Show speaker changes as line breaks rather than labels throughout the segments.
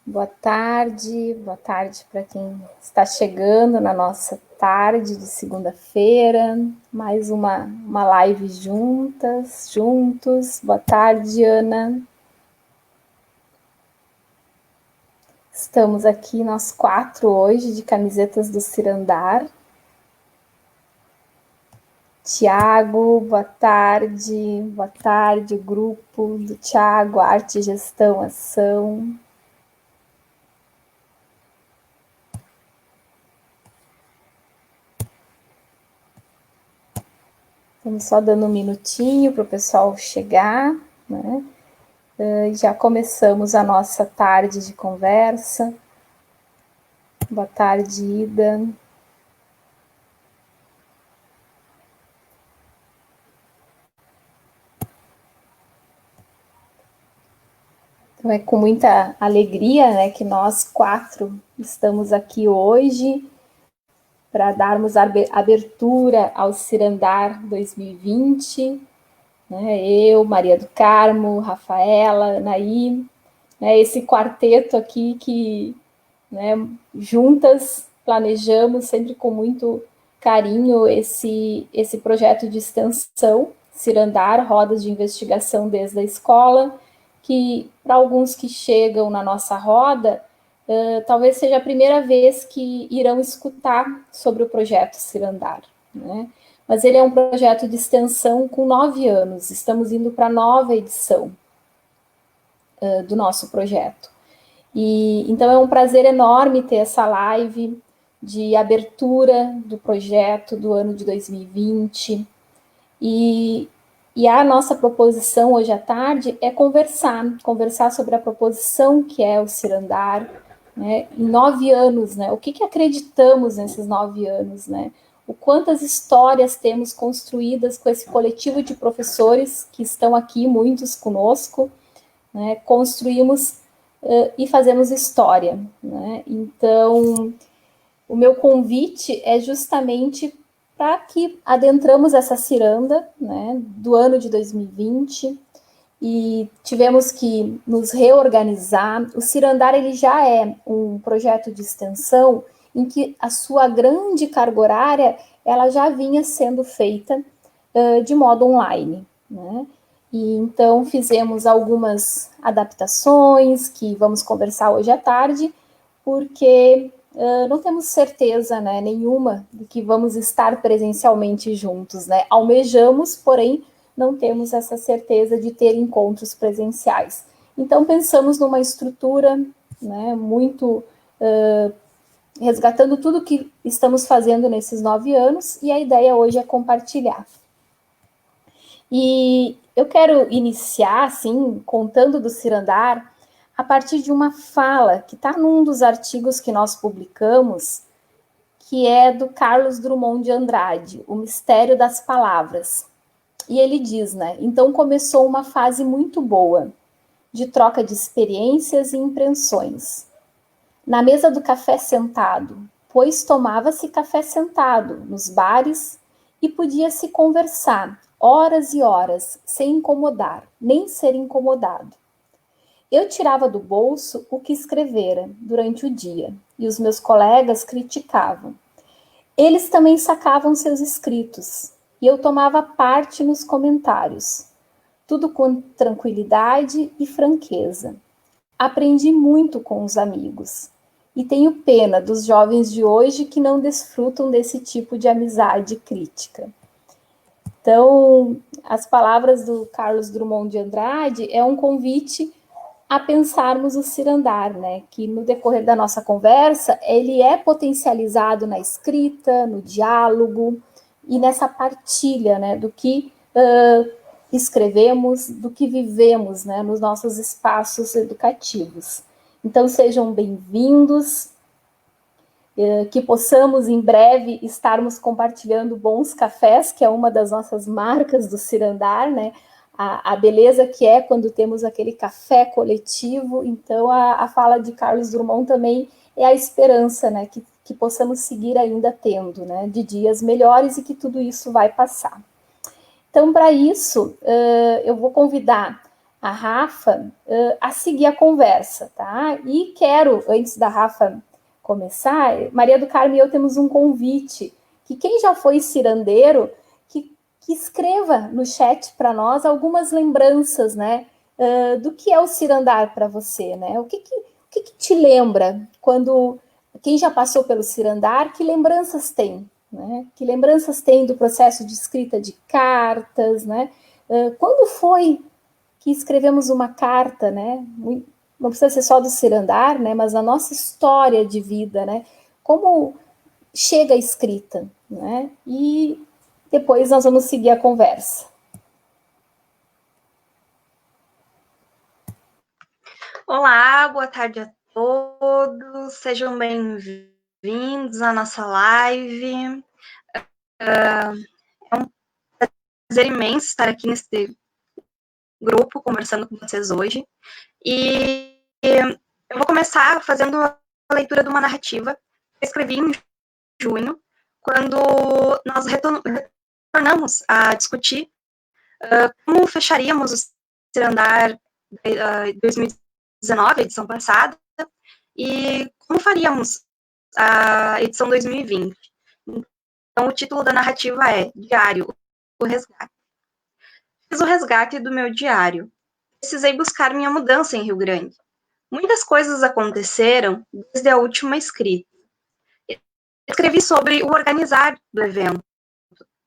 Boa tarde para quem está chegando na nossa tarde de segunda-feira, mais uma live juntos. Boa tarde, Ana. Estamos aqui nós 4 hoje de camisetas do Cirandar. Tiago, boa tarde, grupo do Tiago, Arte, Gestão, Ação. Estamos só dando um minutinho para o pessoal chegar, né? Já começamos a nossa tarde de conversa. Boa tarde, Ida. Então é com muita alegria, né, que nós 4 estamos aqui hoje para darmos abertura ao Cirandar 2020. Né, eu, Maria do Carmo, Rafaela, Anaí, né, esse quarteto aqui que, né, juntas planejamos sempre com muito carinho esse projeto de extensão, Cirandar, rodas de investigação desde a escola, que para alguns que chegam na nossa roda, talvez seja a primeira vez que irão escutar sobre o projeto Cirandar, né? Mas ele é um projeto de extensão com 9 anos, estamos indo para a nova edição do nosso projeto. E então é um prazer enorme ter essa live de abertura do projeto do ano de 2020. E a nossa proposição hoje à tarde é conversar sobre a proposição que é o Cirandar, né, em 9 anos, né? O que acreditamos nesses 9 anos, né? O quantas histórias temos construídas com esse coletivo de professores que estão aqui, muitos conosco, né? Construímos e fazemos história, né? Então, o meu convite é justamente para que adentramos essa ciranda, né, do ano de 2020 e tivemos que nos reorganizar. O Cirandar ele já é um projeto de extensão em que a sua grande carga horária ela já vinha sendo feita de modo online, né? E então fizemos algumas adaptações que vamos conversar hoje à tarde, porque não temos certeza, né, nenhuma de que vamos estar presencialmente juntos, né? Almejamos, porém, não temos essa certeza de ter encontros presenciais. Então, pensamos numa estrutura, né, muito resgatando tudo que estamos fazendo nesses 9 anos, e a ideia hoje é compartilhar. E eu quero iniciar, assim, contando do Cirandar, a partir de uma fala que está num dos artigos que nós publicamos, que é do Carlos Drummond de Andrade, O Mistério das Palavras. E ele diz, né, então começou uma fase muito boa, de troca de experiências e impressões. Na mesa do café sentado, pois tomava-se café sentado, nos bares, e podia-se conversar, horas e horas, sem incomodar, nem ser incomodado. Eu tirava do bolso o que escrevera durante o dia, e os meus colegas criticavam. Eles também sacavam seus escritos, e eu tomava parte nos comentários. Tudo com tranquilidade e franqueza. Aprendi muito com os amigos. E tenho pena dos jovens de hoje que não desfrutam desse tipo de amizade crítica. Então, as palavras do Carlos Drummond de Andrade é um convite a pensarmos o Cirandar, né? Que no decorrer da nossa conversa, ele é potencializado na escrita, no diálogo e nessa partilha, né? Do que escrevemos, do que vivemos, né? Nos nossos espaços educativos. Então, sejam bem-vindos, que possamos em breve estarmos compartilhando bons cafés, que é uma das nossas marcas do Cirandar, né? A beleza que é quando temos aquele café coletivo. Então, a fala de Carlos Drummond também é a esperança, né? Que possamos seguir ainda tendo, né? De dias melhores e que tudo isso vai passar. Então, para isso, eu vou convidar a Rafa a seguir a conversa, tá? E quero, antes da Rafa começar, Maria do Carmo e eu temos um convite, que quem já foi cirandeiro, que escreva no chat para nós algumas lembranças, né? Do que é o cirandar para você, né? O que te lembra quando quem já passou pelo cirandar, que lembranças tem, né? Que lembranças tem do processo de escrita de cartas, né? Quando foi que escrevemos uma carta, né? Não precisa ser só do cirandar, né? Mas a nossa história de vida, né? Como chega a escrita, né? E depois nós vamos seguir a conversa.
Olá, boa tarde a todos, sejam bem-vindos à nossa live. É um prazer imenso estar aqui nesse grupo conversando com vocês hoje. E eu vou começar fazendo a leitura de uma narrativa que eu escrevi em junho, quando nós retornamos a discutir como fecharíamos o Cirandar 2019, a edição passada, e como faríamos a edição 2020. Então, o título da narrativa é Diário, o Resgate. Fiz o resgate do meu diário. Precisei buscar minha mudança em Rio Grande. Muitas coisas aconteceram desde a última escrita. Escrevi sobre o organizar do evento,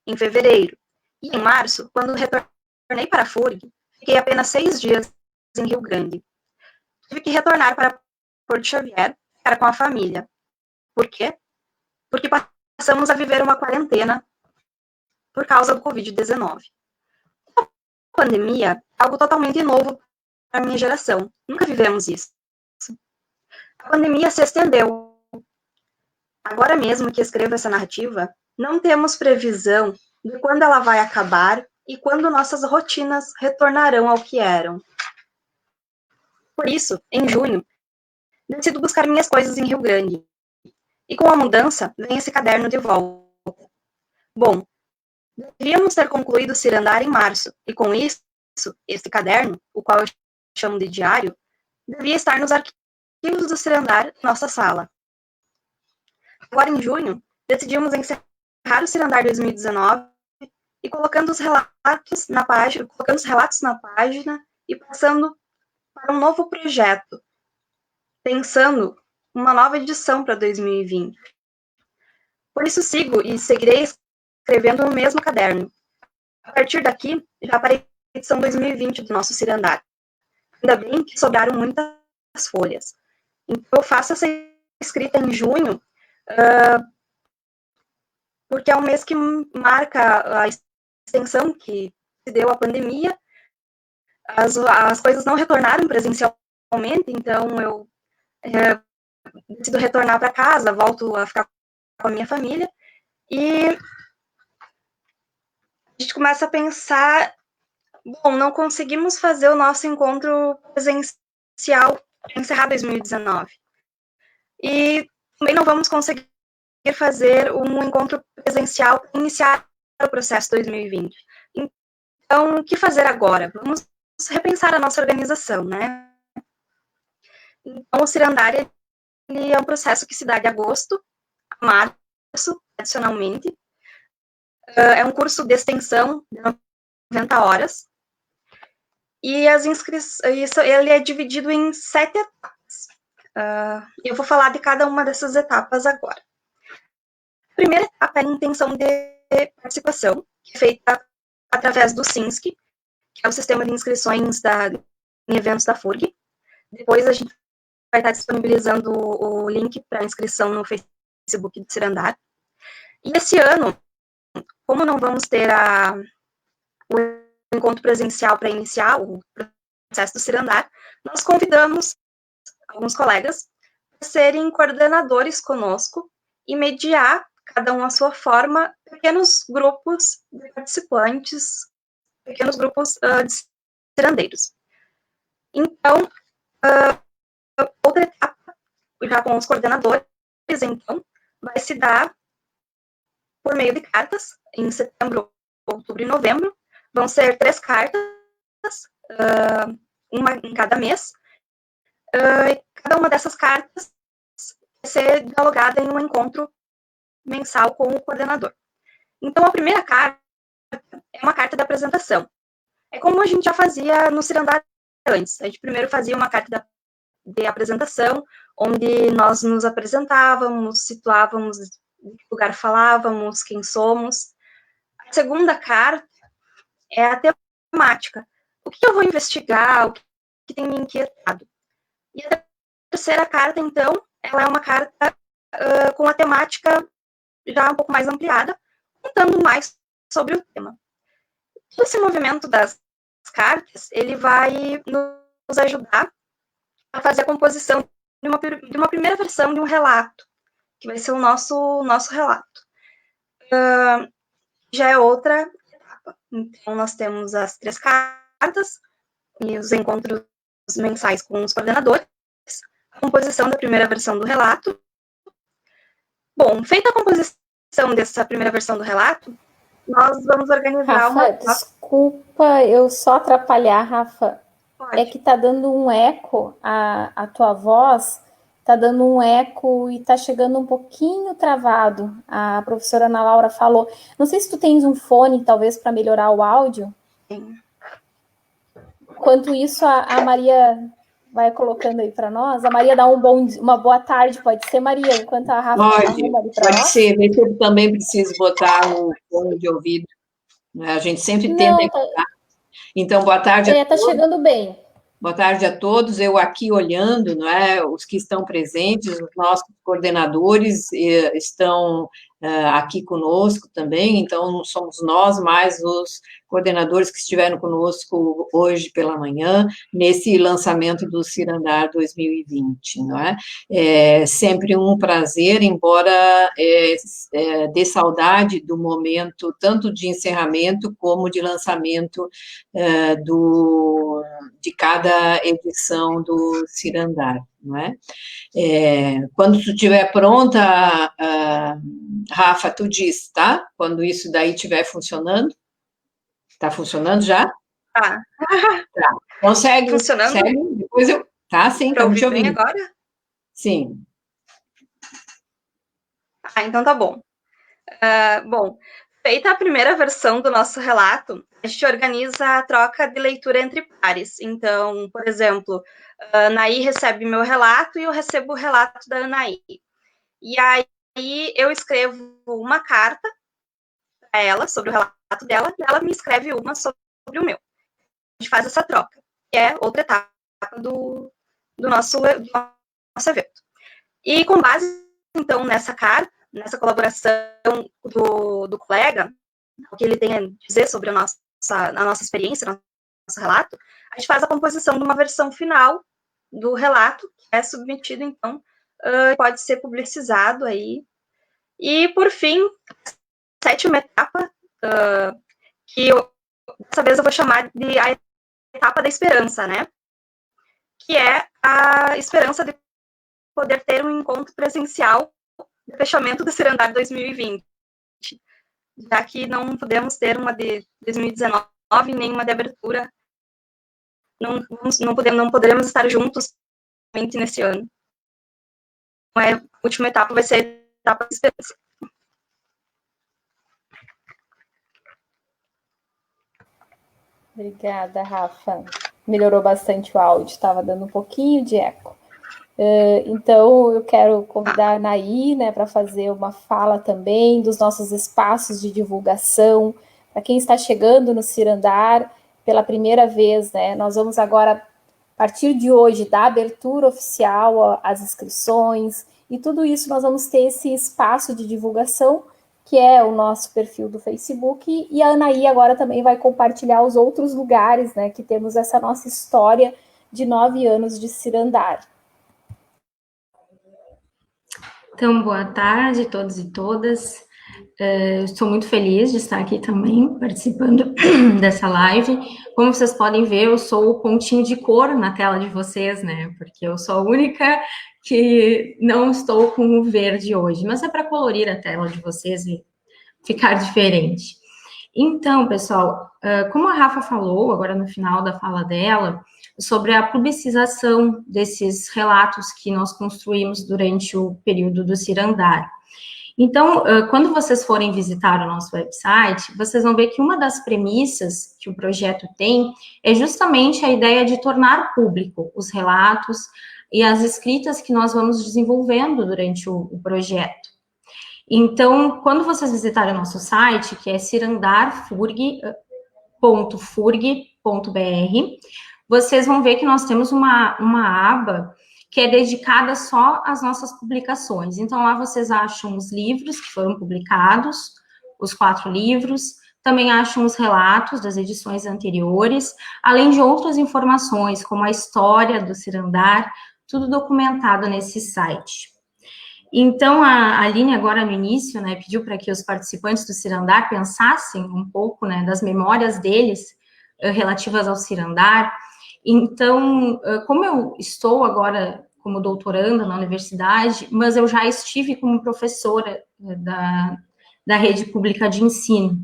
em fevereiro. E em março, quando retornei para a FURG, fiquei apenas 6 dias em Rio Grande. Tive que retornar para Porto Xavier, ficar com a família. Por quê? Porque passamos a viver uma quarentena por causa do Covid-19. A pandemia é algo totalmente novo para a minha geração. Nunca vivemos isso. A pandemia se estendeu. Agora mesmo que escrevo essa narrativa, não temos previsão de quando ela vai acabar e quando nossas rotinas retornarão ao que eram. Por isso, em junho, decido buscar minhas coisas em Rio Grande. E com a mudança, vem esse caderno de volta. Bom, devíamos ter concluído Cirandar em março, e com isso, esse caderno, o qual eu chamo de diário, devia estar nos arquivos do Cirandar em nossa sala. Agora, em junho, decidimos encerrar o Cirandar 2019 e colocando os relatos na página e passando para um novo projeto, pensando uma nova edição para 2020. Por isso sigo e seguirei escrevendo no mesmo caderno. A partir daqui, já para a edição 2020 do nosso Cirandar. Ainda bem que sobraram muitas folhas. Então, eu faço essa escrita em junho, porque é um mês que marca a extensão que se deu à pandemia. As coisas não retornaram presencialmente, então eu decido retornar para casa, volto a ficar com a minha família, e a gente começa a pensar, bom, não conseguimos fazer o nosso encontro presencial para encerrar 2019. E também não vamos conseguir fazer um encontro presencial para iniciar o processo 2020. Então, o que fazer agora? Vamos repensar a nossa organização, né? Então, o Cirandária ele é um processo que se dá de agosto a março, adicionalmente. É um curso de extensão de 90 horas. E as inscrições, ele é dividido em 7 etapas. Eu vou falar de cada uma dessas etapas agora. A primeira etapa é a intenção de participação, que é feita através do SINSC, que é o Sistema de Inscrições em Eventos da FURG. Depois a gente vai estar disponibilizando o link para inscrição no Facebook do Cirandar. E esse ano, como não vamos ter o encontro presencial para iniciar o processo do Cirandar, nós convidamos alguns colegas para serem coordenadores conosco e mediar, cada um à sua forma, pequenos grupos de participantes, pequenos grupos de cirandeiros. Então, outra etapa, já com os coordenadores, então, vai se dar por meio de cartas, em setembro, outubro e novembro. Vão ser 3 cartas uma em cada mês, e cada uma dessas cartas vai ser dialogada em um encontro mensal com o coordenador. Então, a primeira carta é uma carta de apresentação. É como a gente já fazia no Cirandar antes. A gente primeiro fazia uma carta de apresentação, onde nós nos apresentávamos, situávamos de que lugar falávamos, quem somos. A segunda carta é a temática. O que eu vou investigar, o que tem me inquietado. E a terceira carta, então, ela é uma carta com a temática já um pouco mais ampliada, contando mais sobre o tema. Todo esse movimento das cartas, ele vai nos ajudar a fazer a composição de uma primeira versão de um relato, que vai ser o nosso relato. Já é outra etapa. Então, nós temos as 3 cartas e os encontros mensais com os coordenadores, a composição da primeira versão do relato. Bom, feita a composição dessa primeira versão do relato, nós vamos organizar
Rafa, desculpa eu só atrapalhar, Rafa. Pode. É que tá dando um eco, a tua voz tá dando um eco e tá chegando um pouquinho travado. A professora Ana Laura falou. Não sei se tu tens um fone, talvez, para melhorar o áudio.
Sim.
Enquanto isso, a Maria vai colocando aí para nós. A Maria dá uma boa tarde, pode ser, Maria? Enquanto a Rafa arruma ali para nós.
Pode ser, mas eu também preciso botar o fone de ouvido. A gente sempre tenta evitar. Então, boa tarde
a todos. Tá chegando bem.
Boa tarde a todos. Eu aqui olhando, não é, os que estão presentes, os nossos coordenadores estão aqui conosco também, então somos nós mais os coordenadores que estiveram conosco hoje pela manhã, nesse lançamento do Cirandar 2020, não é? É sempre um prazer, embora dê saudade do momento, tanto de encerramento como de lançamento de cada edição do Cirandar, não é? Quando tu estiver pronta, Rafa, tu diz, tá? Quando isso daí estiver funcionando. Tá funcionando já?
Tá.
Tá. Consegue?
Funcionando?
Segue? Depois eu... Tá, sim, estamos te ouvindo.
Agora?
Sim.
Então tá bom. Bom, feita a primeira versão do nosso relato, a gente organiza a troca de leitura entre pares. Então, por exemplo, a Anaí recebe meu relato e eu recebo o relato da Anaí. E aí eu escrevo uma carta para ela sobre o relato dela e ela me escreve uma sobre o meu. A gente faz essa troca, que é outra etapa do nosso evento. E com base, então, nessa carta, nessa colaboração do colega, o que ele tem a dizer sobre a nossa experiência, nosso relato, a gente faz a composição de uma versão final do relato, que é submetido, então, pode ser publicizado aí. E, por fim, a 7ª etapa, que dessa vez eu vou chamar de a etapa da esperança, né? Que é a esperança de poder ter um encontro presencial de fechamento do Cirandar 2020, já que não podemos ter uma de 2019 nem uma de abertura, não poderemos estar juntos nesse ano. Então, a última etapa vai ser a etapa de esperança.
Obrigada, Rafa. Melhorou bastante o áudio, estava dando um pouquinho de eco. Então, eu quero convidar a Anaí, né, para fazer uma fala também dos nossos espaços de divulgação. Para quem está chegando no Cirandar pela primeira vez, né, nós vamos agora, a partir de hoje, dar abertura oficial às inscrições, e tudo isso nós vamos ter esse espaço de divulgação, que é o nosso perfil do Facebook, e a Anaí agora também vai compartilhar os outros lugares, né, que temos essa nossa história de 9 anos de Cirandar.
Então, boa tarde a todos e todas. Estou muito feliz de estar aqui também, participando dessa live. Como vocês podem ver, eu sou o pontinho de cor na tela de vocês, né? Porque eu sou a única que não estou com o verde hoje. Mas é para colorir a tela de vocês e ficar diferente. Então, pessoal, como a Rafa falou agora no final da fala dela, sobre a publicização desses relatos que nós construímos durante o período do Cirandar. Então, quando vocês forem visitar o nosso website, vocês vão ver que uma das premissas que o projeto tem é justamente a ideia de tornar público os relatos e as escritas que nós vamos desenvolvendo durante o projeto. Então, quando vocês visitarem o nosso site, que é cirandarfurg.furg.br, vocês vão ver que nós temos uma aba que é dedicada só às nossas publicações. Então, lá vocês acham os livros que foram publicados, os 4 livros, também acham os relatos das edições anteriores, além de outras informações, como a história do Cirandar, tudo documentado nesse site. Então, a Aline, agora no início, né, pediu para que os participantes do Cirandar pensassem um pouco, né, das memórias deles relativas ao Cirandar. Então, como eu estou agora como doutoranda na universidade, mas eu já estive como professora da rede pública de ensino.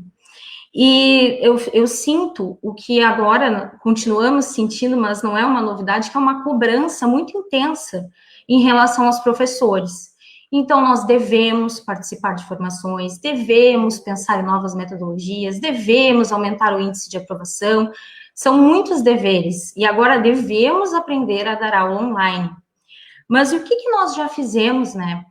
E eu sinto o que agora continuamos sentindo, mas não é uma novidade, que é uma cobrança muito intensa em relação aos professores. Então, nós devemos participar de formações, devemos pensar em novas metodologias, devemos aumentar o índice de aprovação. São muitos deveres, e agora devemos aprender a dar aula online. Mas o que nós já fizemos, né?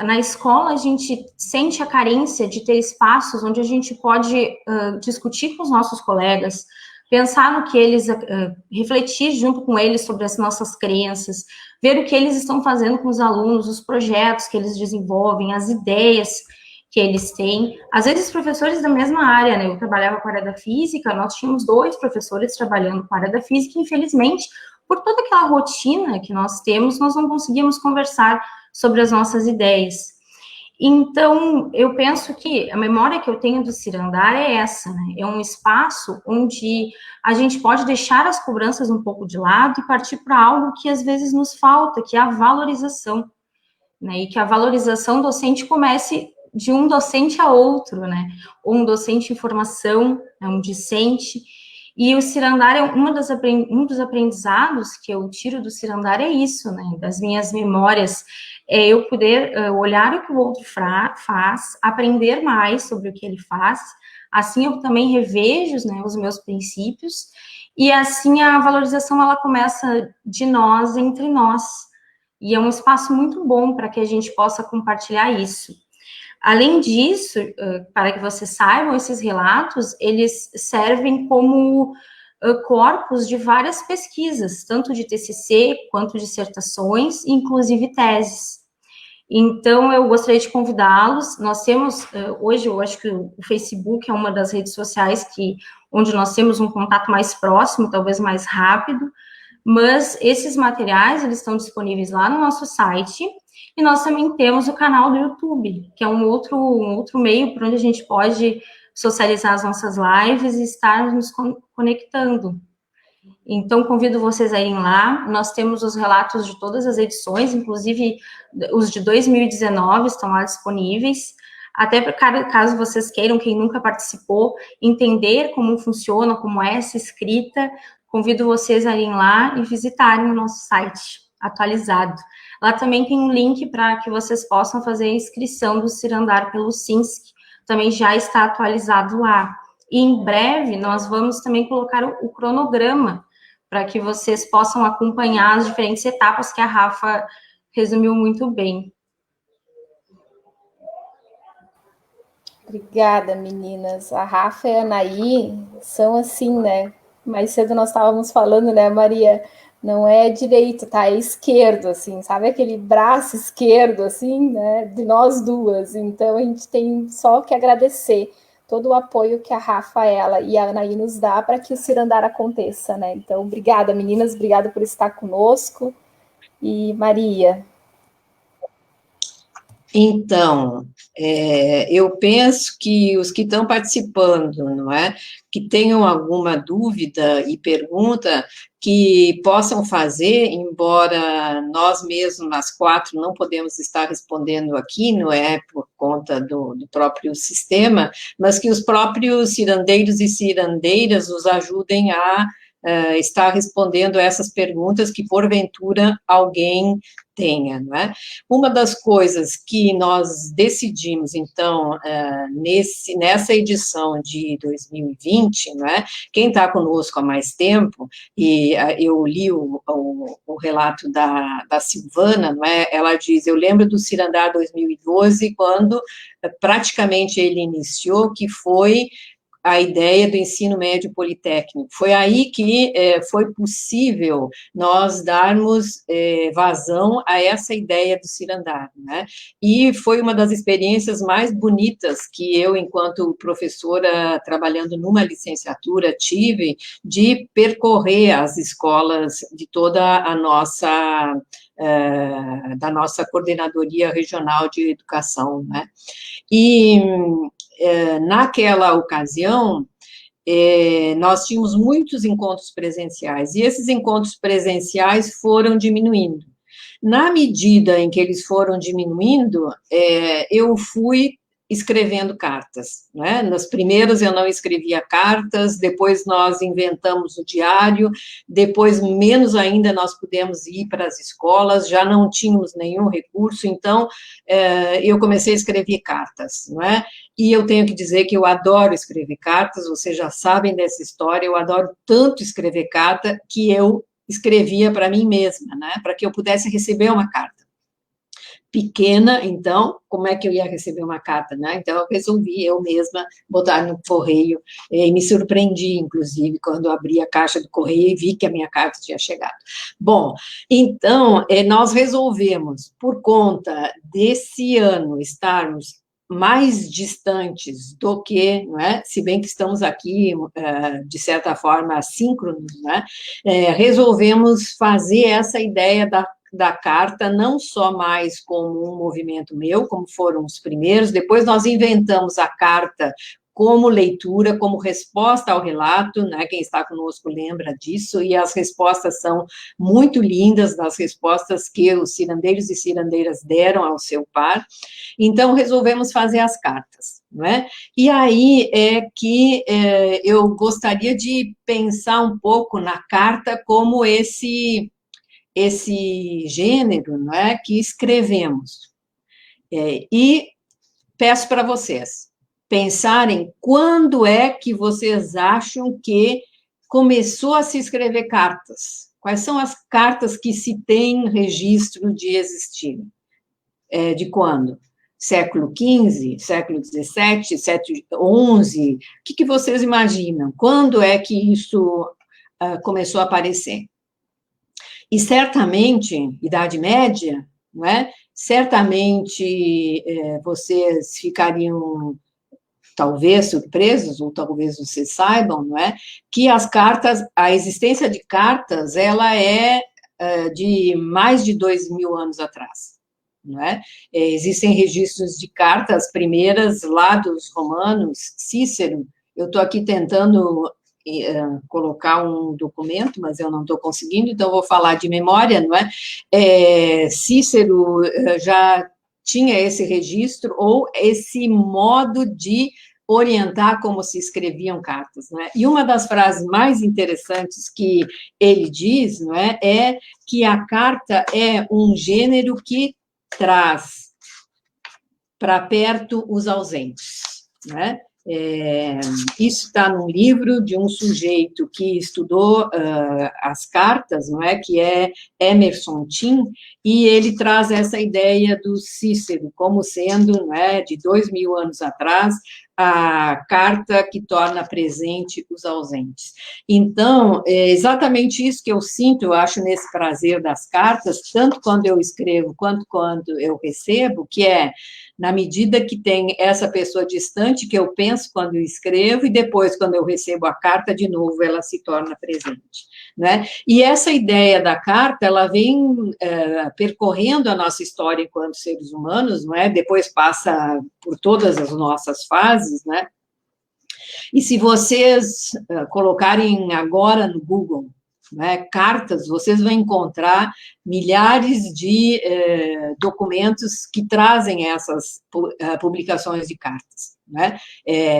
Na escola, a gente sente a carência de ter espaços onde a gente pode discutir com os nossos colegas, pensar no que eles, refletir junto com eles sobre as nossas crenças, ver o que eles estão fazendo com os alunos, os projetos que eles desenvolvem, as ideias que eles têm. Às vezes, professores da mesma área, né? Eu trabalhava com a área da física, nós tínhamos 2 professores trabalhando com a área da física, e, infelizmente, por toda aquela rotina que nós temos, nós não conseguimos conversar sobre as nossas ideias. Então, eu penso que a memória que eu tenho do Cirandar é essa, né? É um espaço onde a gente pode deixar as cobranças um pouco de lado e partir para algo que às vezes nos falta, que é a valorização, né? E que a valorização docente comece de um docente a outro, né? Ou um docente em formação, né? Um discente. E o Cirandar é um dos aprendizados que eu tiro do Cirandar é isso, né? Das minhas memórias, é eu poder olhar o que o outro faz, aprender mais sobre o que ele faz, assim eu também revejo, né, os meus princípios, e assim a valorização ela começa de nós, entre nós, e é um espaço muito bom para que a gente possa compartilhar isso. Além disso, para que vocês saibam, esses relatos, eles servem como corpos de várias pesquisas, tanto de TCC, quanto dissertações, inclusive teses. Então, eu gostaria de convidá-los. Nós temos, hoje, eu acho que o Facebook é uma das redes sociais onde nós temos um contato mais próximo, talvez mais rápido, mas esses materiais, eles estão disponíveis lá no nosso site, e nós também temos o canal do YouTube, que é um outro meio por onde a gente pode socializar as nossas lives e estar nos conectando. Então, convido vocês a irem lá. Nós temos os relatos de todas as edições, inclusive os de 2019 estão lá disponíveis. Até caso vocês queiram, quem nunca participou, entender como funciona, como é essa escrita, convido vocês a irem lá e visitarem o nosso site atualizado. Lá também tem um link para que vocês possam fazer a inscrição do Cirandar pelo SINSC, também já está atualizado lá. E em breve nós vamos também colocar o cronograma para que vocês possam acompanhar as diferentes etapas que a Rafa resumiu muito bem.
Obrigada, meninas. A Rafa e a Anaí são assim, né? Mais cedo nós estávamos falando, né, Maria? Não é direito, tá? É esquerdo, assim, sabe? Aquele braço esquerdo, assim, né? De nós duas. Então, a gente tem só que agradecer todo o apoio que a Rafaela e a Anaí nos dá para que o Cirandar aconteça, né? Então, obrigada, meninas, obrigada por estar conosco. E Maria.
Então, eu penso que os que estão participando, não é, que tenham alguma dúvida e pergunta, que possam fazer, embora nós mesmos, nós 4, não podemos estar respondendo aqui, não é, por conta do próprio sistema, mas que os próprios cirandeiros e cirandeiras nos ajudem a estar respondendo essas perguntas que, porventura, alguém tenha, não é? Uma das coisas que nós decidimos, então, nessa edição de 2020, não é? Quem está conosco há mais tempo, e eu li o relato da Silvana, não é? Ela diz, eu lembro do Cirandar 2012, quando praticamente ele iniciou, que foi a ideia do ensino médio politécnico. Foi aí que foi possível nós darmos vazão a essa ideia do Cirandar, né? E foi uma das experiências mais bonitas que eu, enquanto professora, trabalhando numa licenciatura, tive, de percorrer as escolas de toda a nossa... da nossa coordenadoria regional de educação, né? E naquela ocasião, nós tínhamos muitos encontros presenciais, e esses encontros presenciais foram diminuindo. Na medida em que eles foram diminuindo, eu fui escrevendo cartas, né? Nos primeiros eu não escrevia cartas, depois nós inventamos o diário, depois, menos ainda, nós pudemos ir para as escolas, já não tínhamos nenhum recurso, então, eu comecei a escrever cartas, não é? E eu tenho que dizer que eu adoro escrever cartas, vocês já sabem dessa história, eu adoro tanto escrever carta, que eu escrevia para mim mesma, né? Para que eu pudesse receber uma carta. Pequena, então, como é que eu ia receber uma carta, né? Então, eu resolvi eu mesma botar no correio, e me surpreendi, inclusive, quando abri a caixa do correio e vi que a minha carta tinha chegado. Bom, então, nós resolvemos, por conta desse ano estarmos mais distantes do que, não é? Se bem que estamos aqui, de certa forma, assíncronos, né? Resolvemos fazer essa ideia da carta, não só mais como um movimento meu, como foram os primeiros, depois nós inventamos a carta como leitura, como resposta ao relato, né, quem está conosco lembra disso, e as respostas são muito lindas, das respostas que os cirandeiros e cirandeiras deram ao seu par, então resolvemos fazer as cartas, não é? E aí é que eu gostaria de pensar um pouco na carta como esse gênero, não é, que escrevemos. E peço para vocês pensarem quando é que vocês acham que começou a se escrever cartas. Quais são as cartas que se tem registro de existir? De quando? Século XV, século XVII, século XI? O que vocês imaginam? Quando é que isso começou a aparecer? E certamente, Idade Média, não é? Certamente vocês ficariam, talvez, surpresos, ou talvez vocês saibam, não é? Que as cartas, a existência de cartas, ela é de mais de 2000 anos atrás, não é? Existem registros de cartas primeiras lá dos romanos, Cícero, eu estou aqui tentando colocar um documento, mas eu não estou conseguindo, então vou falar de memória, não é? Cícero já tinha esse registro, ou esse modo de orientar como se escreviam cartas, não é? E uma das frases mais interessantes que ele diz, não é, é que a carta é um gênero que traz para perto os ausentes, não é? Isso está num livro de um sujeito que estudou as cartas, não é? Que é Emerson Tim, e ele traz essa ideia do Cícero como sendo, não é, de 2000 anos atrás, a carta que torna presente os ausentes. Então, é exatamente isso que eu sinto, eu acho, nesse prazer das cartas, tanto quando eu escrevo quanto quando eu recebo, que é, na medida que tem essa pessoa distante, que eu penso quando eu escrevo, e depois, quando eu recebo a carta, de novo, ela se torna presente, né? E essa ideia da carta, ela vem percorrendo a nossa história enquanto seres humanos, não é? Depois passa por todas as nossas fases, né? E se vocês colocarem agora no Google, né, cartas, vocês vão encontrar milhares de documentos que trazem essas publicações de cartas, né?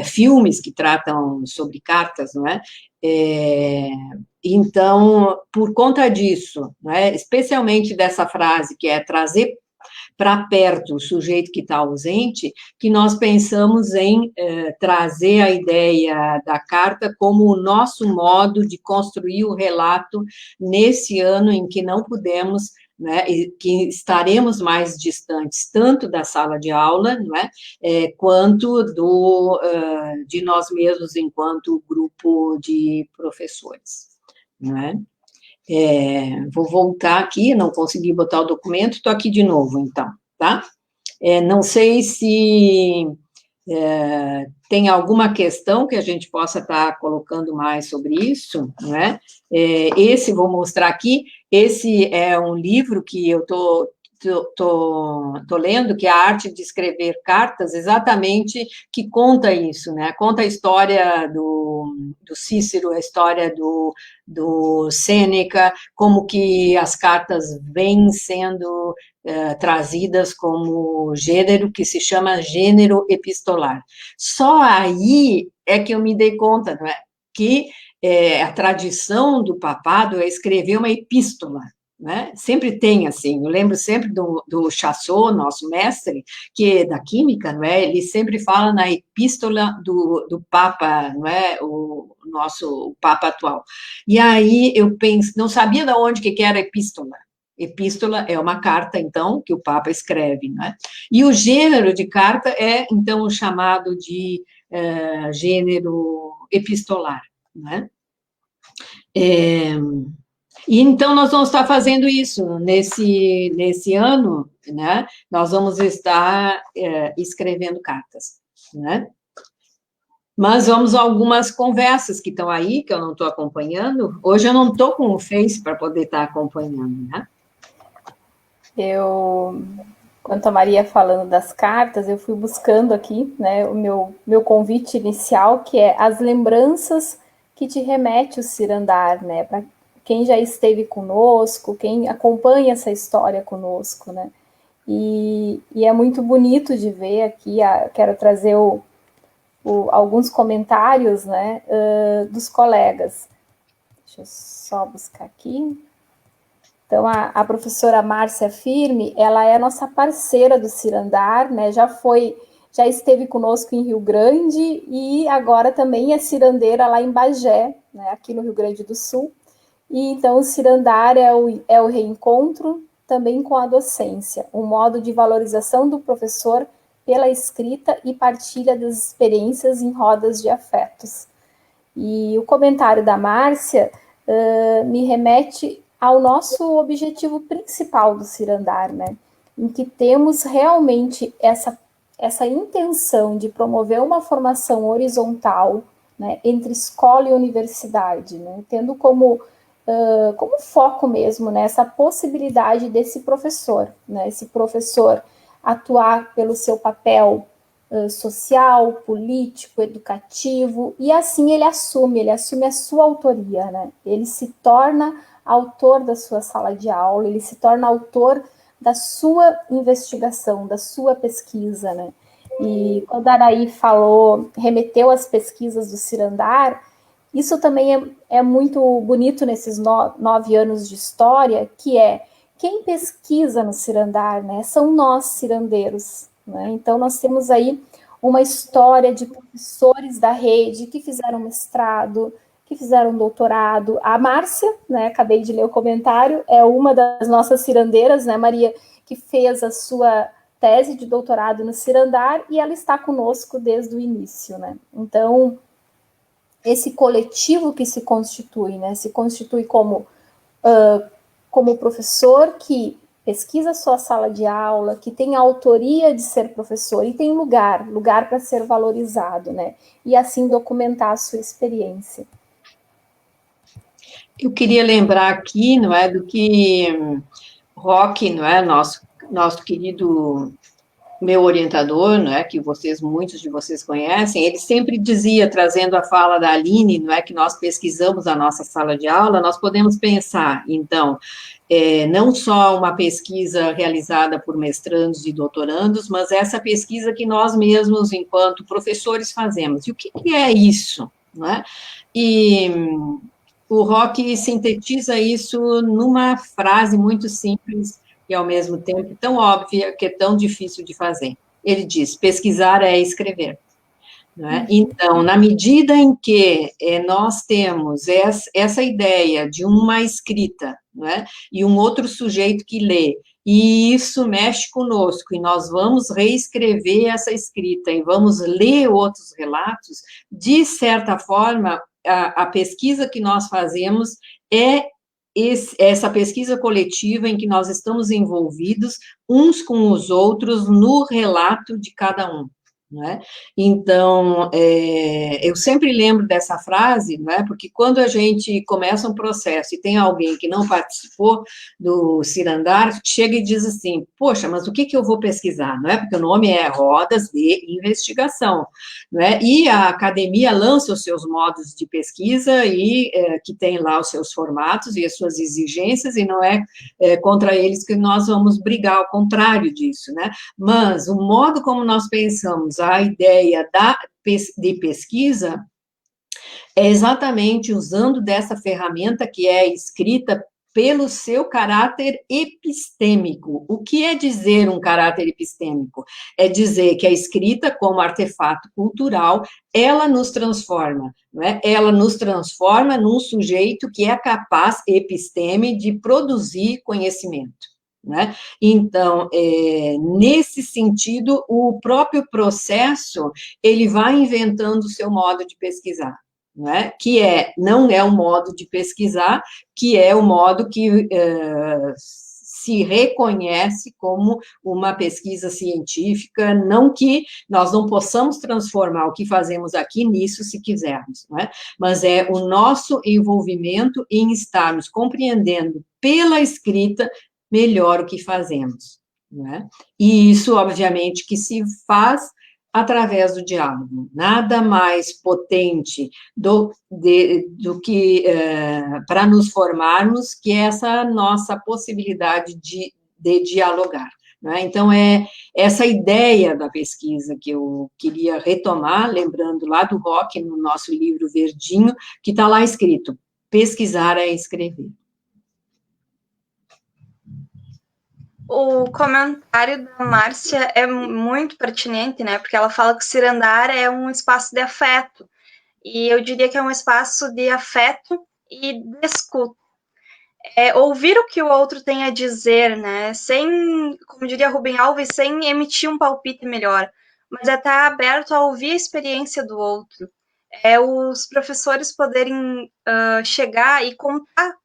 Filmes que tratam sobre cartas, não é? Então, por conta disso, né, especialmente dessa frase que é trazer para perto o sujeito que está ausente, que nós pensamos em trazer a ideia da carta como o nosso modo de construir o relato nesse ano em que não pudemos, né, que estaremos mais distantes tanto da sala de aula, não é, quanto de nós mesmos enquanto grupo de professores, não é? Vou voltar aqui, não consegui botar o documento, estou aqui de novo, então, tá? Não sei se tem alguma questão que a gente possa estar colocando mais sobre isso, não é? Esse, vou mostrar aqui, esse é um livro que eu estou lendo, que é a arte de escrever cartas, exatamente, que conta isso, né? Conta a história do Cícero, a história do Sêneca, como que as cartas vêm sendo trazidas como gênero, que se chama gênero epistolar. Só aí é que eu me dei conta, não é? Que a tradição do papado é escrever uma epístola, né? Sempre tem, assim, eu lembro sempre do Chassot, nosso mestre, que é da química, não é? Ele sempre fala na epístola do Papa, não é? O Papa atual. E aí eu penso, não sabia de onde que era epístola. Epístola é uma carta, então, que o Papa escreve, não é? E o gênero de carta é, então, o chamado de gênero epistolar, não é? E então nós vamos estar fazendo isso nesse ano, né? Nós vamos estar escrevendo cartas, né? Mas vamos a algumas conversas que estão aí, que eu não estou acompanhando. Hoje eu não estou com o Face para poder estar acompanhando, né?
Quanto a Maria falando das cartas, eu fui buscando aqui, né, o meu convite inicial, que é as lembranças que te remete o cirandar, né, para quem já esteve conosco, quem acompanha essa história conosco, né, e é muito bonito de ver aqui, quero trazer alguns comentários, né, dos colegas. Deixa eu só buscar aqui. Então, a professora Márcia Firme, ela é nossa parceira do cirandar, né? Já esteve conosco em Rio Grande e agora também é cirandeira lá em Bagé, né? Aqui no Rio Grande do Sul. E então o cirandar é o reencontro também com a docência, um modo de valorização do professor pela escrita e partilha das experiências em rodas de afetos. E o comentário da Márcia me remete ao nosso objetivo principal do cirandar, né? Em que temos realmente essa intenção de promover uma formação horizontal, né, entre escola e universidade, né, tendo como foco mesmo, né, essa possibilidade desse professor, né, esse professor atuar pelo seu papel social, político, educativo, e assim ele assume a sua autoria, né? Ele se torna autor da sua sala de aula, ele se torna autor da sua investigação, da sua pesquisa, né? E quando a Araí remeteu às pesquisas do cirandar, isso também é muito bonito nesses 9 anos de história, que é quem pesquisa no cirandar, né? São nós, cirandeiros, né? Então, nós temos aí uma história de professores da rede que fizeram mestrado, que fizeram doutorado. A Márcia, né, acabei de ler o comentário, é uma das nossas cirandeiras, né, Maria, que fez a sua tese de doutorado no Cirandar e ela está conosco desde o início, né? Então, esse coletivo que se constitui, né? Se constitui como professor que pesquisa sua sala de aula, que tem a autoria de ser professor e tem lugar para ser valorizado, né? E assim documentar a sua experiência.
Eu queria lembrar aqui, não é, do que Roque, não é, nosso querido meu orientador, não é, que muitos de vocês conhecem, ele sempre dizia, trazendo a fala da Aline, não é, que nós pesquisamos a nossa sala de aula, nós podemos pensar, então, não só uma pesquisa realizada por mestrandos e doutorandos, mas essa pesquisa que nós mesmos, enquanto professores, fazemos. E o que é isso, não é? E o Roque sintetiza isso numa frase muito simples e, ao mesmo tempo, tão óbvia, que é tão difícil de fazer. Ele diz, pesquisar é escrever. Não é? Então, na medida em que nós temos essa ideia de uma escrita, não é? E um outro sujeito que lê, e isso mexe conosco, e nós vamos reescrever essa escrita, e vamos ler outros relatos, de certa forma, a pesquisa que nós fazemos é essa pesquisa coletiva em que nós estamos envolvidos uns com os outros no relato de cada um. Não é? Então, eu sempre lembro dessa frase, não é? Porque quando a gente começa um processo e tem alguém que não participou do Cirandar, chega e diz assim, poxa, mas o que eu vou pesquisar? Não é? Porque o nome é Rodas de Investigação, não é? E a academia lança os seus modos de pesquisa e que tem lá os seus formatos e as suas exigências, e não é contra eles que nós vamos brigar, ao contrário disso, né? Mas o modo como nós pensamos a ideia de pesquisa é exatamente usando dessa ferramenta que é escrita pelo seu caráter epistêmico. O que é dizer um caráter epistêmico? É dizer que a escrita, como artefato cultural, ela nos transforma, não é? Ela nos transforma num sujeito que é capaz, episteme, de produzir conhecimento. Né? Então, nesse sentido, o próprio processo, ele vai inventando o seu modo de pesquisar, não é? Que não é o modo de pesquisar, que é o modo que se reconhece como uma pesquisa científica, não que nós não possamos transformar o que fazemos aqui nisso, se quisermos, não é? Mas é o nosso envolvimento em estarmos compreendendo pela escrita melhor o que fazemos, né? E isso, obviamente, que se faz através do diálogo. Nada mais potente do que para nos formarmos que essa nossa possibilidade de dialogar. Né? Então, é essa ideia da pesquisa que eu queria retomar, lembrando lá do Roque, no nosso livro verdinho, que está lá escrito, pesquisar é escrever.
O comentário da Márcia é muito pertinente, né? Porque ela fala que o Cirandar é um espaço de afeto. E eu diria que é um espaço de afeto e de escuta. É ouvir o que o outro tem a dizer, né? Sem, como diria Rubem Alves, sem emitir um palpite melhor. Mas é estar aberto a ouvir a experiência do outro. É os professores poderem chegar e contar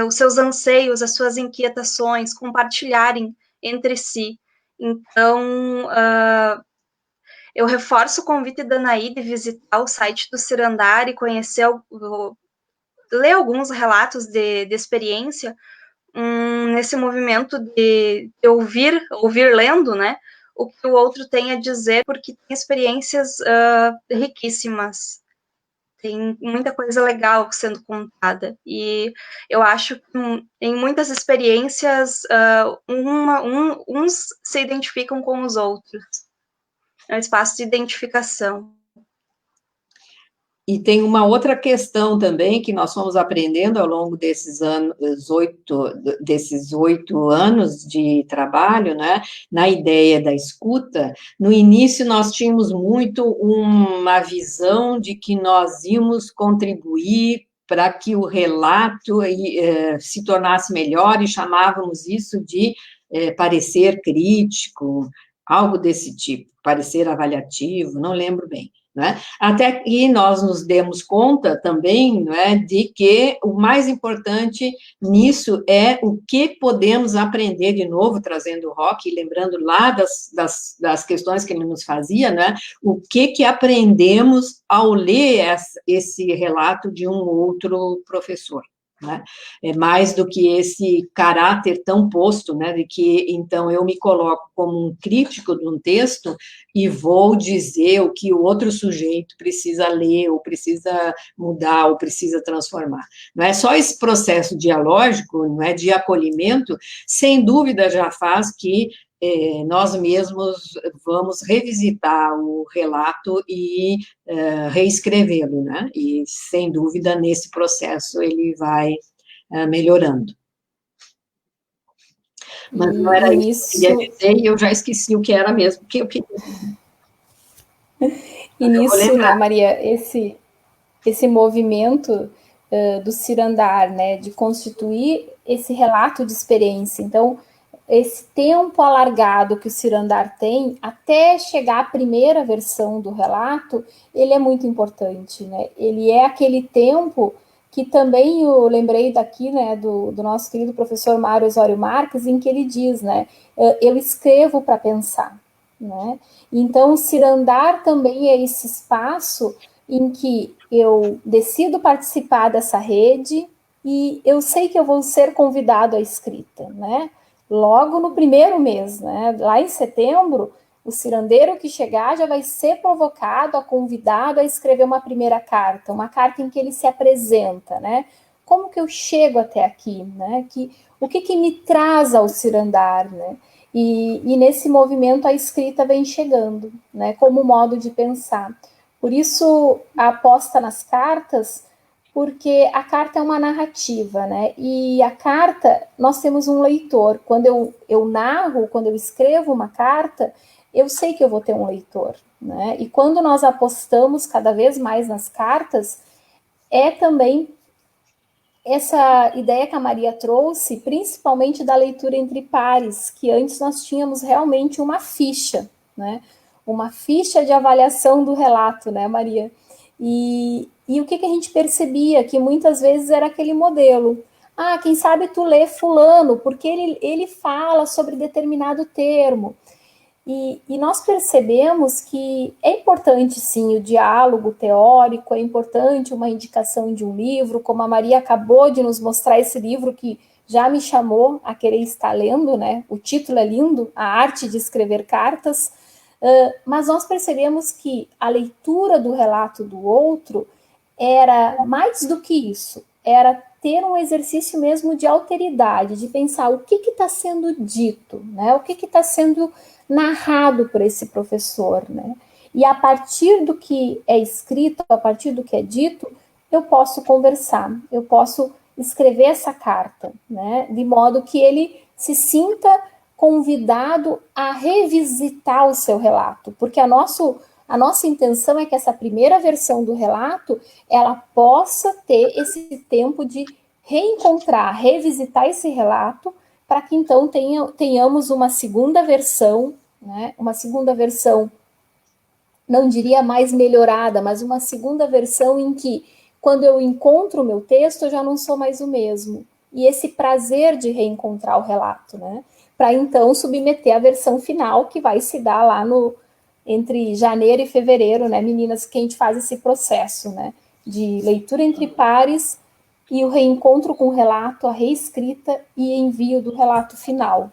os seus anseios, as suas inquietações, compartilharem entre si. Então, eu reforço o convite da Anaí de visitar o site do Cirandar e conhecer, ler alguns relatos de experiência nesse movimento de ouvir lendo, né, o que o outro tem a dizer, porque tem experiências riquíssimas. Tem muita coisa legal sendo contada, e eu acho que em muitas experiências, uns se identificam com os outros. É um espaço de identificação.
E tem uma outra questão também que nós fomos aprendendo ao longo desses anos, 8 anos de trabalho, né, na ideia da escuta. No início nós tínhamos muito uma visão de que nós íamos contribuir para que o relato se tornasse melhor, e chamávamos isso de parecer crítico, algo desse tipo, parecer avaliativo, não lembro bem. Né? Até que nós nos demos conta também, né, de que o mais importante nisso é o que podemos aprender, de novo, trazendo o Rock, lembrando lá das questões que ele nos fazia, né, o que aprendemos ao ler esse relato de um outro professor. Né? É mais do que esse caráter tão posto, né, de que, então, eu me coloco como um crítico de um texto e vou dizer o que o outro sujeito precisa ler, ou precisa mudar, ou precisa transformar. Não é só esse processo dialógico, não é, de acolhimento, sem dúvida já faz que nós mesmos vamos revisitar o relato e reescrevê-lo, né? E, sem dúvida, nesse processo ele vai melhorando. Mas não era isso que eu queria dizer, e eu já esqueci o que era mesmo, que eu queria.
E nisso, né, Maria, esse movimento do cirandar, né, de constituir esse relato de experiência. Então, esse tempo alargado que o cirandar tem, até chegar à primeira versão do relato, ele é muito importante, né? Ele é aquele tempo que também eu lembrei daqui, né, do nosso querido professor Mário Osório Marques, em que ele diz, né, eu escrevo para pensar, né? Então, o cirandar também é esse espaço em que eu decido participar dessa rede e eu sei que eu vou ser convidado à escrita, né? Logo no primeiro mês, né? Lá em setembro, o cirandeiro que chegar já vai ser provocado, convidado a escrever uma primeira carta, uma carta em que ele se apresenta, né? Como que eu chego até aqui, né? O que me traz ao cirandar, né? E nesse movimento a escrita vem chegando, né? Como modo de pensar. Por isso, a aposta nas cartas, porque a carta é uma narrativa, né? E a carta, nós temos um leitor. Quando eu narro, quando eu escrevo uma carta, eu sei que eu vou ter um leitor, né? E quando nós apostamos cada vez mais nas cartas, é também essa ideia que a Maria trouxe, principalmente da leitura entre pares, que antes nós tínhamos realmente uma ficha, né? Uma ficha de avaliação do relato, né, Maria? E o que a gente percebia? Que muitas vezes era aquele modelo. Ah, quem sabe tu lê fulano, porque ele fala sobre determinado termo. E nós percebemos que é importante, sim, o diálogo teórico, é importante uma indicação de um livro, como a Maria acabou de nos mostrar esse livro que já me chamou a querer estar lendo, né? O título é lindo, A Arte de Escrever Cartas, mas nós percebemos que a leitura do relato do outro era mais do que isso, era ter um exercício mesmo de alteridade, de pensar o que está sendo dito, né? O que está sendo narrado por esse professor, né? E a partir do que é escrito, a partir do que é dito, eu posso conversar, eu posso escrever essa carta, né? De modo que ele se sinta convidado a revisitar o seu relato, porque a nossa intenção é que essa primeira versão do relato, ela possa ter esse tempo de reencontrar, revisitar esse relato, para que então tenhamos uma segunda versão, né? Uma segunda versão, não diria mais melhorada, mas uma segunda versão em que, quando eu encontro o meu texto, eu já não sou mais o mesmo. E esse prazer de reencontrar o relato, né? Para então submeter a versão final, que vai se dar lá entre janeiro e fevereiro, né, meninas, que a gente faz esse processo, né? De leitura entre pares e o reencontro com o relato, a reescrita e envio do relato final.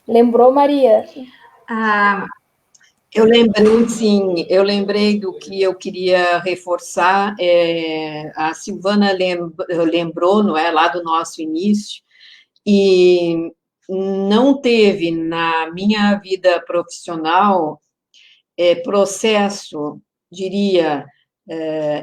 Lembrou, Maria?
Eu lembrei, sim, eu lembrei do que eu queria reforçar, a Silvana lembrou, não é, lá do nosso início, e não teve na minha vida profissional processo, diria,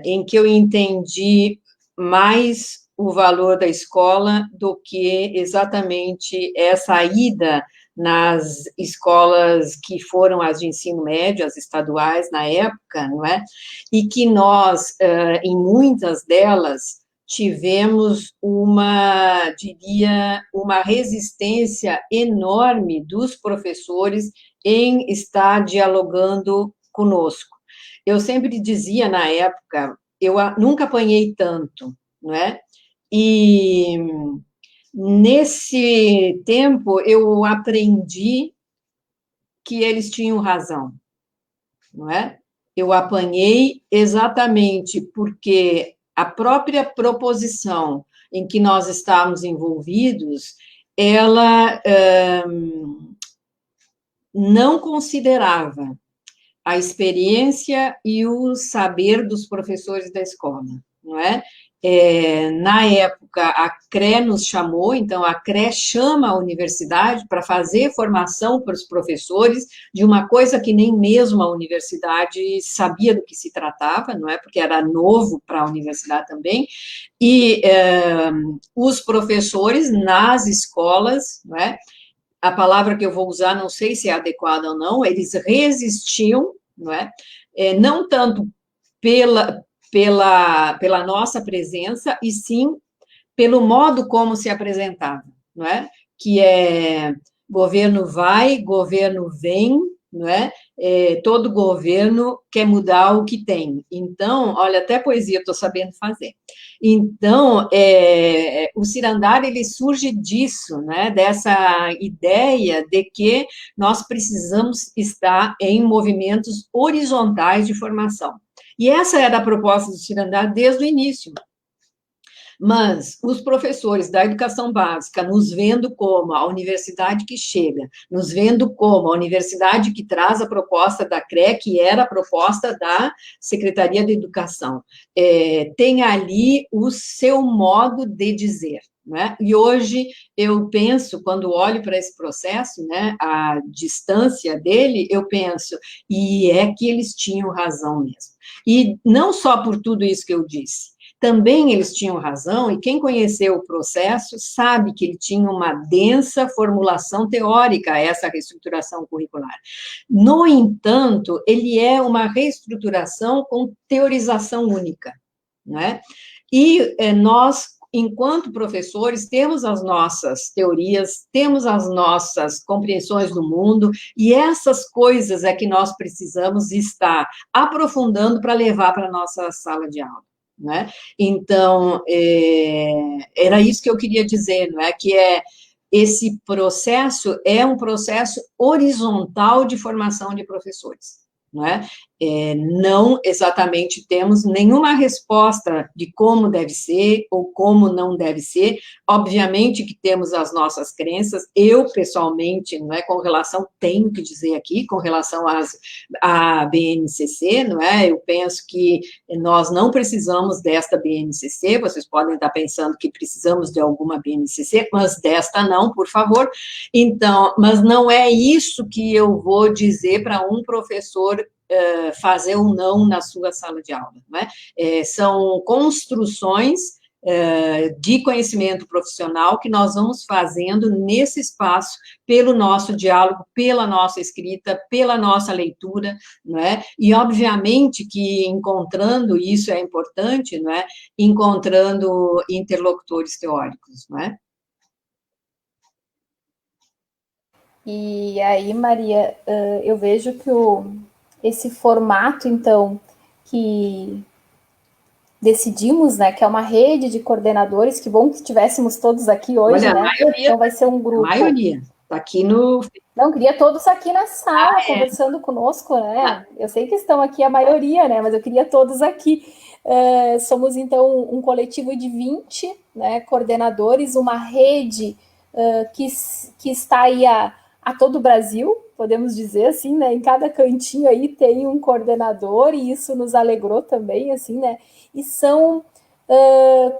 em que eu entendi mais o valor da escola do que exatamente essa ida nas escolas que foram as de ensino médio, as estaduais na época, não é? E que nós, em muitas delas, tivemos diria, uma resistência enorme dos professores em estar dialogando conosco. Eu sempre dizia na época, eu nunca apanhei tanto, não é? E nesse tempo eu aprendi que eles tinham razão, não é? Eu apanhei exatamente porque a própria proposição em que nós estávamos envolvidos, ela não considerava a experiência e o saber dos professores da escola, não é? Na época, a CRE nos chamou, então a CRE chama a universidade para fazer formação para os professores de uma coisa que nem mesmo a universidade sabia do que se tratava, não é? Porque era novo para a universidade também, e os professores nas escolas, não é? A palavra que eu vou usar, não sei se é adequada ou não, eles resistiam, não é? Não tanto pela nossa presença, e sim pelo modo como se apresentava, não é? Que é governo vai, governo vem, não é? Todo governo quer mudar o que tem. Então, olha, até poesia eu estou sabendo fazer. Então, o Cirandar, ele surge disso, né? Dessa ideia de que nós precisamos estar em movimentos horizontais de formação. E essa era a proposta do Cirandar desde o início. Mas os professores da educação básica, nos vendo como a universidade que chega, nos vendo como a universidade que traz a proposta da CRE, que era a proposta da Secretaria de Educação, tem ali o seu modo de dizer. Né? E hoje eu penso, quando olho para esse processo, né, a distância dele, eu penso, e é que eles tinham razão mesmo. E não só por tudo isso que eu disse, também eles tinham razão, e quem conheceu o processo sabe que ele tinha uma densa formulação teórica, essa reestruturação curricular. No entanto, ele é uma reestruturação com teorização única, não é? E nós, enquanto professores, temos as nossas teorias, temos as nossas compreensões do mundo, e essas coisas é que nós precisamos estar aprofundando para levar para a nossa sala de aula. Né? Então, era isso que eu queria dizer, não é? Que esse processo é um processo horizontal de formação de professores, não é? Não exatamente temos nenhuma resposta de como deve ser ou como não deve ser. Obviamente que temos as nossas crenças. Eu, pessoalmente, não é, com relação, tenho que dizer aqui, com relação à BNCC, não é? Eu penso que nós não precisamos desta BNCC, vocês podem estar pensando que precisamos de alguma BNCC, mas desta não, por favor. Então, mas não é isso que eu vou dizer para um professor fazer ou não na sua sala de aula, não é? São construções de conhecimento profissional que nós vamos fazendo nesse espaço, pelo nosso diálogo, pela nossa escrita, pela nossa leitura, não é? E, obviamente, que encontrando, isso é importante, não é? Encontrando interlocutores teóricos, não é?
E aí, Maria, eu vejo que esse formato, então, que decidimos, né, que é uma rede de coordenadores, que bom que estivéssemos todos aqui hoje,
olha,
né?
Maioria,
então vai ser um grupo.
A maioria, está aqui no...
Não, queria todos aqui na sala, conversando conosco, né? Eu sei que estão aqui a maioria, né? Mas eu queria todos aqui. Somos, então, um coletivo de 20, né, coordenadores, uma rede que está aí a todo o Brasil, podemos dizer assim, né? Em cada cantinho aí tem um coordenador, e isso nos alegrou também, assim, né? E são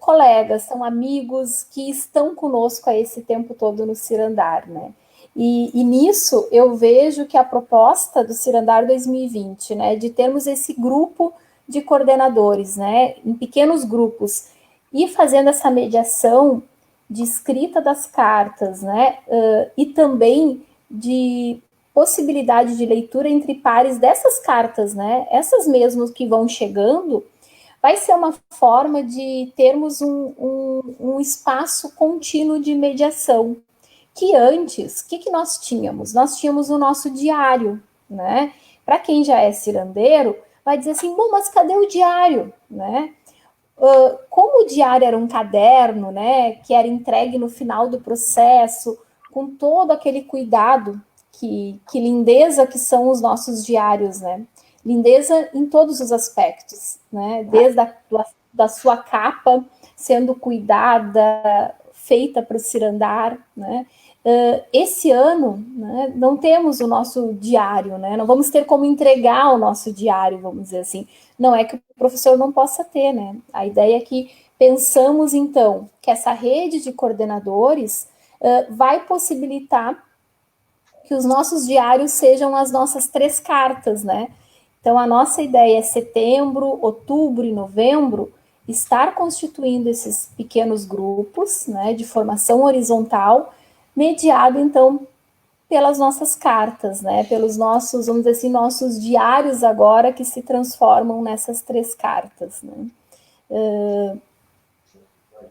colegas, são amigos que estão conosco a esse tempo todo no Cirandar, né? E nisso eu vejo que a proposta do Cirandar 2020, né, de termos esse grupo de coordenadores, né, em pequenos grupos, e fazendo essa mediação de escrita das cartas, né, e também de possibilidade de leitura entre pares dessas cartas, né, essas mesmas que vão chegando, vai ser uma forma de termos um espaço contínuo de mediação, que antes, o que nós tínhamos? Nós tínhamos o nosso diário, né? Para quem já é cirandeiro, vai dizer assim, bom, mas cadê o diário, né? Como o diário era um caderno, né, que era entregue no final do processo, com todo aquele cuidado, que lindeza que são os nossos diários, né? Lindeza em todos os aspectos, né? Desde da sua capa sendo cuidada, feita para o cirandar, né? Esse ano, né, não temos o nosso diário, né? Não vamos ter como entregar o nosso diário, vamos dizer assim. Não é que o professor não possa ter, né? A ideia é que pensamos, então, que essa rede de coordenadores vai possibilitar que os nossos diários sejam as nossas 3 cartas, né? Então, a nossa ideia é setembro, outubro e novembro estar constituindo esses pequenos grupos, né, de formação horizontal, mediado, então, pelas nossas cartas, né, pelos nossos, vamos dizer assim, nossos diários agora que se transformam nessas 3 cartas, né.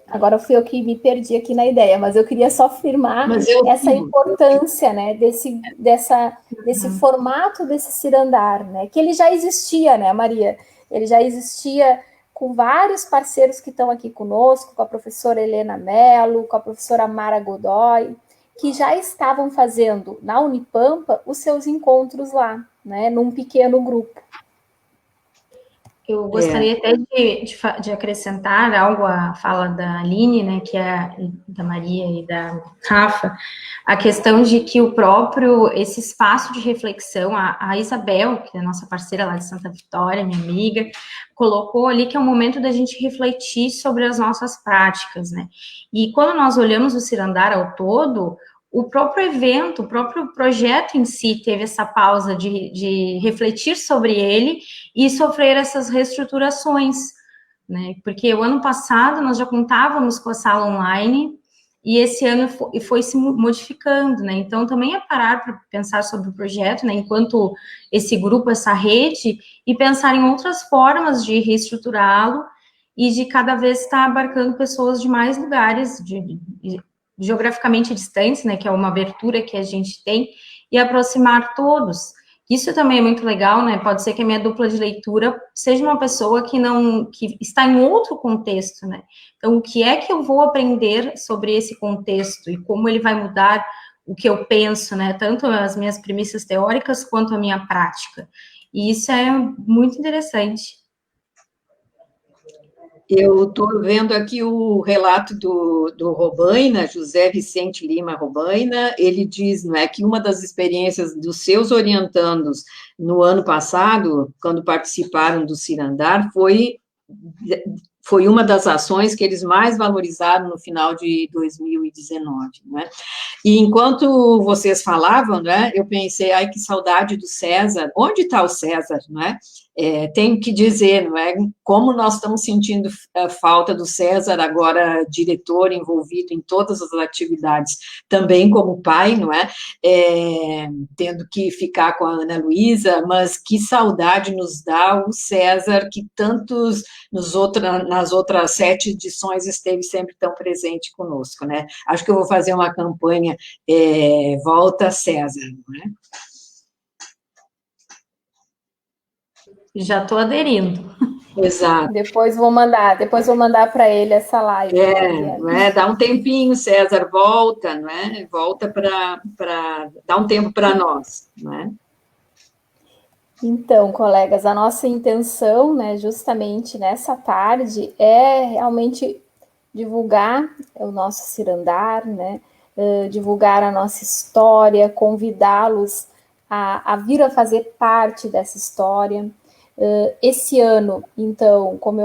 Agora fui eu que me perdi aqui na ideia, mas eu queria só afirmar essa importância, né, desse formato desse cirandar, né, que ele já existia, né, Maria? Ele já existia com vários parceiros que estão aqui conosco, com a professora Helena Mello, com a professora Mara Godoy, que já estavam fazendo na Unipampa os seus encontros lá, né, num pequeno grupo.
Eu gostaria até de acrescentar algo à fala da Aline, né, que é da Maria e da Rafa, a questão de que esse espaço de reflexão, a Isabel, que é a nossa parceira lá de Santa Vitória, minha amiga, colocou ali que é o momento da gente refletir sobre as nossas práticas, né, e quando nós olhamos o cirandar ao todo, o próprio evento, o próprio projeto em si teve essa pausa de refletir sobre ele e sofrer essas reestruturações, né? Porque o ano passado nós já contávamos com a sala online e esse ano foi se modificando, né? Então também é parar para pensar sobre o projeto, né? Enquanto esse grupo, essa rede, e pensar em outras formas de reestruturá-lo e de cada vez estar abarcando pessoas de mais lugares, geograficamente distantes, né, que é uma abertura que a gente tem, e aproximar todos. Isso também é muito legal, né? Pode ser que a minha dupla de leitura seja uma pessoa que está em outro contexto, né? Então, o que é que eu vou aprender sobre esse contexto e como ele vai mudar o que eu penso, né? Tanto as minhas premissas teóricas quanto a minha prática. E isso é muito interessante.
Eu estou vendo aqui o relato do Robaina, José Vicente Lima Robaina. Ele diz, não é, que uma das experiências dos seus orientandos no ano passado, quando participaram do Cirandar, foi uma das ações que eles mais valorizaram no final de 2019, né? E enquanto vocês falavam, né, eu pensei, ai, que saudade do César. Onde está o César, não é? Tenho que dizer, não é? Como nós estamos sentindo a falta do César, agora diretor, envolvido em todas as atividades, também como pai, não é? Tendo que ficar com a Ana Luísa, mas que saudade nos dá o César, que tantos nas outras 7 edições esteve sempre tão presente conosco, né? Acho que eu vou fazer uma campanha Volta César, não é?
Já estou aderindo.
Exato.
Depois vou mandar para ele essa live.
Não é? Dá um tempinho, César, volta, não é? Volta para dar um tempo para nós, não é?
Então, colegas, a nossa intenção, né, justamente nessa tarde, é realmente divulgar o nosso cirandar, né, divulgar a nossa história, convidá-los a vir a fazer parte dessa história. Esse ano, então, como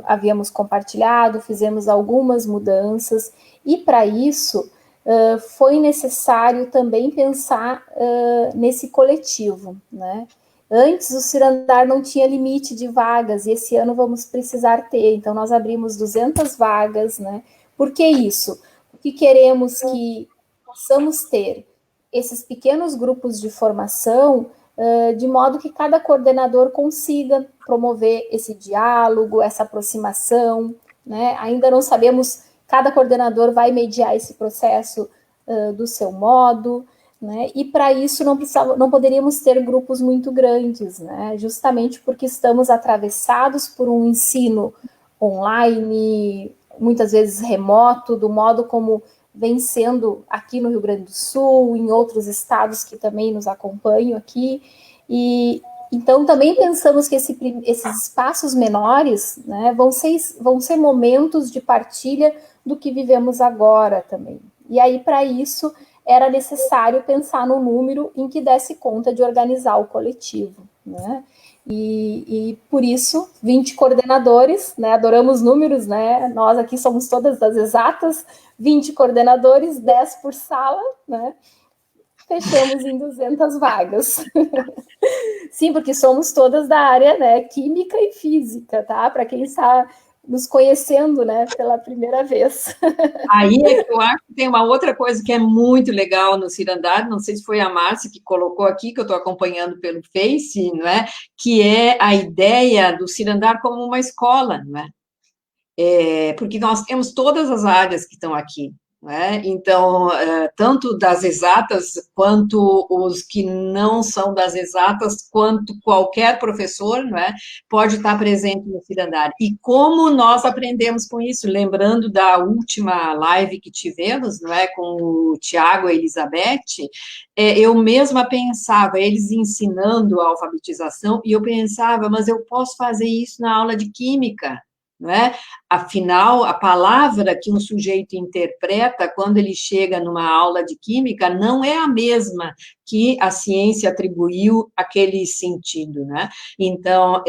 havíamos compartilhado, fizemos algumas mudanças, e para isso foi necessário também pensar nesse coletivo, né? Antes o Cirandar não tinha limite de vagas, e esse ano vamos precisar ter, então nós abrimos 200 vagas, né? Por que isso? Porque queremos que possamos ter esses pequenos grupos de formação de modo que cada coordenador consiga promover esse diálogo, essa aproximação, né? Ainda não sabemos, cada coordenador vai mediar esse processo do seu modo, né? E para isso não poderíamos ter grupos muito grandes, né? Justamente porque estamos atravessados por um ensino online, muitas vezes remoto, do modo como vem sendo aqui no Rio Grande do Sul, em outros estados que também nos acompanham aqui, e então também pensamos que esses espaços menores, né, vão ser momentos de partilha do que vivemos agora também. E aí, para isso, era necessário pensar no número em que desse conta de organizar o coletivo, né? E por isso, 20 coordenadores, né? Adoramos números, né? Nós aqui somos todas das exatas, 20 coordenadores, 10 por sala, né? Fechamos em 200 vagas. Sim, porque somos todas da área, né, química e física, tá? Para quem está nos conhecendo, né, pela primeira vez.
Aí é que eu acho que tem uma outra coisa que é muito legal no Cirandar, não sei se foi a Márcia que colocou aqui, que eu estou acompanhando pelo Face, não é? Que é a ideia do Cirandar como uma escola, não é? Porque nós temos todas as áreas que estão aqui, né? Então, tanto das exatas, quanto os que não são das exatas, quanto qualquer professor, não é? Pode estar presente no Cirandar. E como nós aprendemos com isso? Lembrando da última live que tivemos, não é? Com o Tiago e a Elizabeth, eu mesma pensava, eles ensinando a alfabetização, e eu pensava, mas eu posso fazer isso na aula de química, não é? Afinal, a palavra que um sujeito interpreta quando ele chega numa aula de química não é a mesma que a ciência atribuiu aquele sentido, né? Então,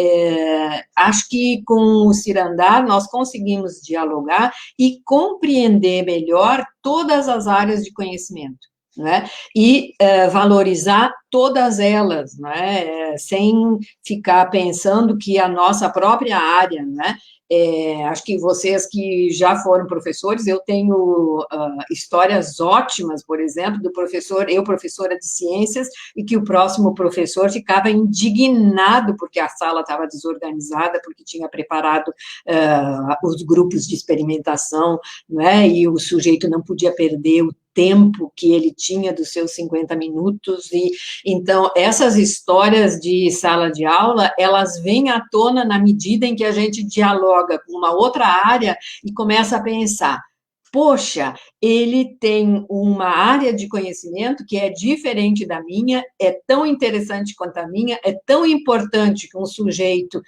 acho que com o Cirandar nós conseguimos dialogar e compreender melhor todas as áreas de conhecimento, né? E valorizar todas elas, né? Sem ficar pensando que a nossa própria área, né? Acho que vocês que já foram professores, eu tenho histórias ótimas, por exemplo, do professor, eu professora de ciências, e que o próximo professor ficava indignado porque a sala estava desorganizada, porque tinha preparado os grupos de experimentação, né, e o sujeito não podia perder o tempo que ele tinha dos seus 50 minutos, e então essas histórias de sala de aula, elas vêm à tona na medida em que a gente dialoga com uma outra área e começa a pensar, poxa, ele tem uma área de conhecimento que é diferente da minha, é tão interessante quanto a minha, é tão importante que um sujeito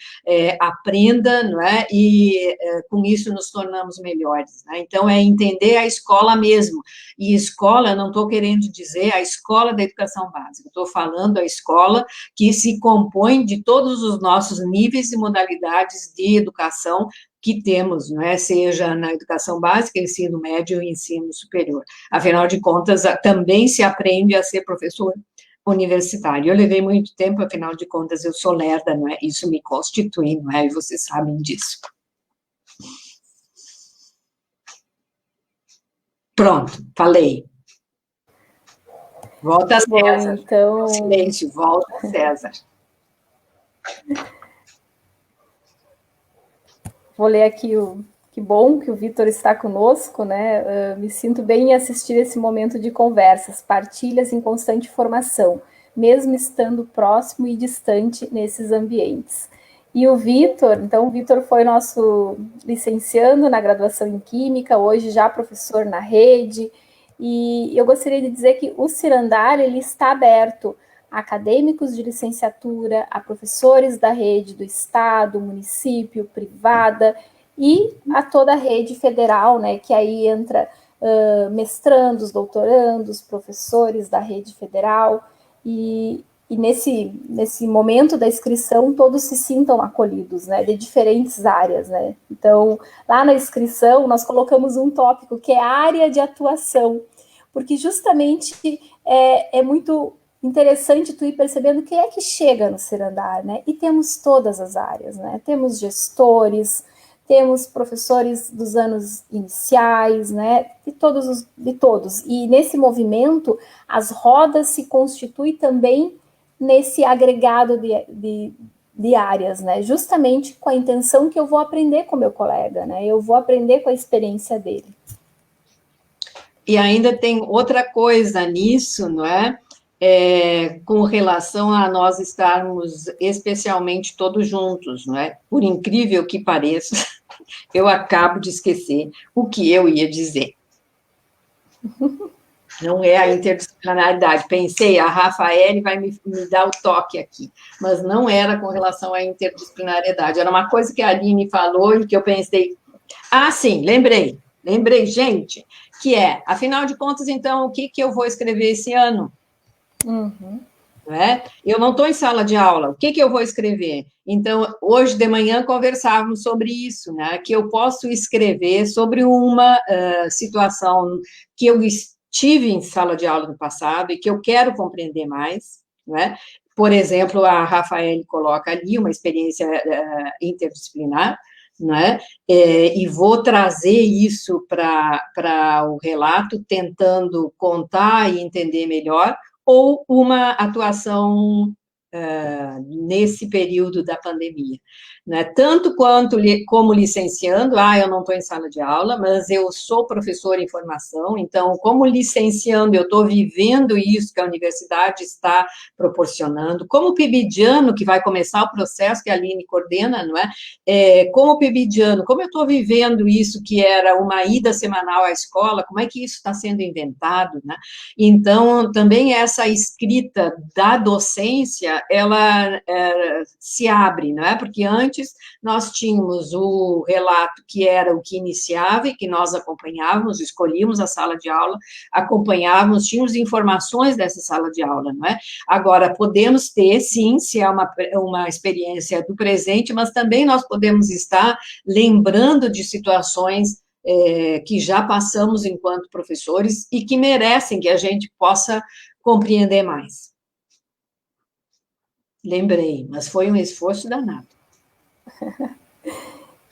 aprenda, não é? E com isso nos tornamos melhores, né? Então, é entender a escola mesmo. E escola, não estou querendo dizer a escola da educação básica, estou falando a escola que se compõe de todos os nossos níveis e modalidades de educação que temos, não é? Seja na educação básica, ensino médio e ensino superior. Afinal de contas, também se aprende a ser professor universitário. Eu levei muito tempo, afinal de contas, eu sou lerda, não é? Isso me constitui, não é? E vocês sabem disso. Pronto, falei. Volta, César.
Bom, então...
Silêncio, volta, César.
Vou ler aqui que bom que o Vitor está conosco, né? Me sinto bem em assistir esse momento de conversas, partilhas em constante formação, mesmo estando próximo e distante nesses ambientes. E o Vitor, então o Vitor foi nosso licenciando na graduação em Química, hoje já professor na rede, e eu gostaria de dizer que o Cirandar, ele está aberto a acadêmicos de licenciatura, a professores da rede do Estado, município, privada, e a toda a rede federal, né, que aí entra mestrandos, doutorandos, professores da rede federal, e nesse momento da inscrição, todos se sintam acolhidos, né, de diferentes áreas, né. Então, lá na inscrição, nós colocamos um tópico que é área de atuação, porque justamente é muito interessante tu ir percebendo quem é que chega no Cirandar, né? E temos todas as áreas, né? Temos gestores, temos professores dos anos iniciais, né? De todos. E nesse movimento, as rodas se constituem também nesse agregado de áreas, né? Justamente com a intenção que eu vou aprender com o meu colega, né? Eu vou aprender com a experiência dele.
E ainda tem outra coisa nisso, não é? Com relação a nós estarmos especialmente todos juntos, não é? Por incrível que pareça, eu acabo de esquecer o que eu ia dizer. Não é a interdisciplinaridade. Pensei, a Rafaele vai me dar o toque aqui, mas não era com relação à interdisciplinariedade. Era uma coisa que a Aline falou e que eu pensei, sim, lembrei, gente, que afinal de contas, então, o que eu vou escrever esse ano?
Uhum.
Não é? Eu não estou em sala de aula, o que eu vou escrever? Então, hoje de manhã conversávamos sobre isso, né? Que eu posso escrever sobre uma situação que eu estive em sala de aula no passado e que eu quero compreender mais, né? Por exemplo, a Rafaele coloca ali uma experiência interdisciplinar, né? E vou trazer isso para o relato, tentando contar e entender melhor, ou uma atuação nesse período da pandemia, né? Tanto quanto como licenciando, eu não estou em sala de aula, mas eu sou professora em formação, então, como licenciando, eu estou vivendo isso que a universidade está proporcionando, como PIBidiano, que vai começar o processo que a Aline coordena, não é? Como PIBidiano, como eu estou vivendo isso que era uma ida semanal à escola, como é que isso está sendo inventado, né? Então, também essa escrita da docência, ela se abre, não é? Porque antes nós tínhamos o relato que era o que iniciava e que nós acompanhávamos, escolhíamos a sala de aula, acompanhávamos, tínhamos informações dessa sala de aula, não é? Agora, podemos ter, sim, se é uma experiência do presente, mas também nós podemos estar lembrando de situações que já passamos enquanto professores e que merecem que a gente possa compreender mais. Lembrei, mas foi um esforço danado.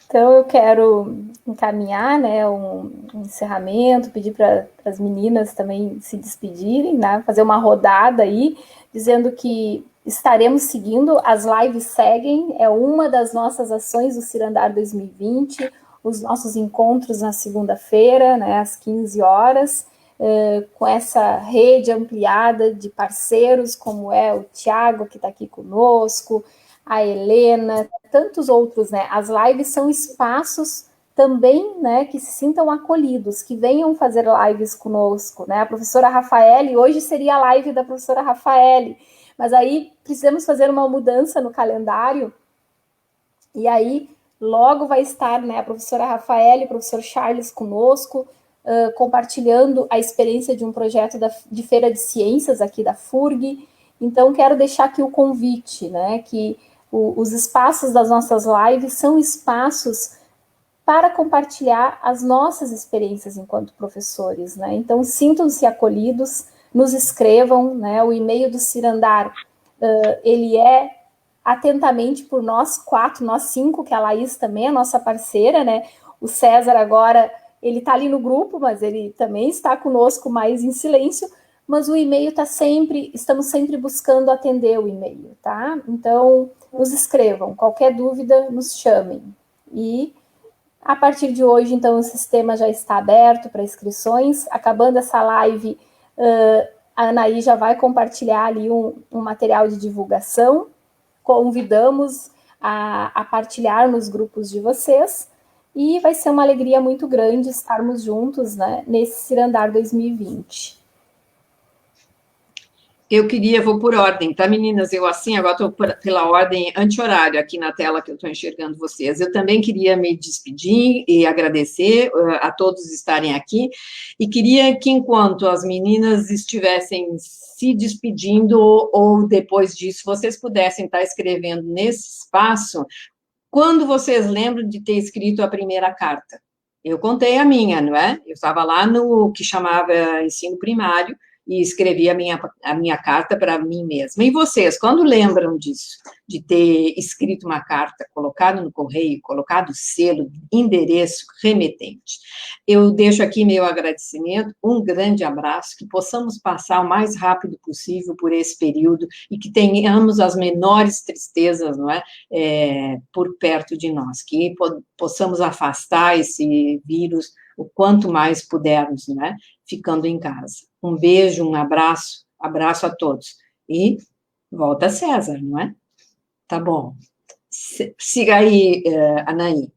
Então, eu quero encaminhar, né, um encerramento, pedir para as meninas também se despedirem, né, fazer uma rodada aí, dizendo que estaremos seguindo, as lives seguem, é uma das nossas ações do Cirandar 2020, os nossos encontros na segunda-feira, né, às 15 horas, com essa rede ampliada de parceiros, como é o Tiago, que está aqui conosco, a Helena, tantos outros, né? As lives são espaços também, né, que se sintam acolhidos, que venham fazer lives conosco, né? A professora Rafaele, hoje seria a live da professora Rafaele, mas aí precisamos fazer uma mudança no calendário, e aí logo vai estar, né, a professora Rafaele, o professor Charles conosco, compartilhando a experiência de um projeto de Feira de Ciências aqui da FURG. Então, quero deixar aqui o convite, né, que os espaços das nossas lives são espaços para compartilhar as nossas experiências enquanto professores, né? Então, sintam-se acolhidos, nos escrevam, né? O e-mail do Cirandar, ele é atentamente por nós 4, nós 5, que a Laís também é nossa parceira, né? O César agora, ele está ali no grupo, mas ele também está conosco mais em silêncio, mas o e-mail está sempre, estamos sempre buscando atender o e-mail, tá? Então, nos escrevam, qualquer dúvida, nos chamem. E, a partir de hoje, então, o sistema já está aberto para inscrições. Acabando essa live, a Anaí já vai compartilhar ali um material de divulgação. Convidamos a partilhar nos grupos de vocês. E vai ser uma alegria muito grande estarmos juntos, né, nesse Cirandar 2020.
Eu vou por ordem, tá, meninas? Eu, assim, agora estou pela ordem anti-horário aqui na tela que eu estou enxergando vocês. Eu também queria me despedir e agradecer a todos estarem aqui, e queria que, enquanto as meninas estivessem se despedindo, ou depois disso, vocês pudessem estar escrevendo nesse espaço, quando vocês lembram de ter escrito a primeira carta. Eu contei a minha, não é? Eu estava lá no que chamava ensino primário, e escrevi a minha carta para mim mesma. E vocês, quando lembram disso, de ter escrito uma carta, colocado no correio, colocado selo, endereço, remetente? Eu deixo aqui meu agradecimento, um grande abraço, que possamos passar o mais rápido possível por esse período e que tenhamos as menores tristezas, não é, por perto de nós, que possamos afastar esse vírus o quanto mais pudermos, não é, ficando em casa. Um beijo, um abraço a todos. E volta César, não é? Tá bom. Siga aí, Anaí.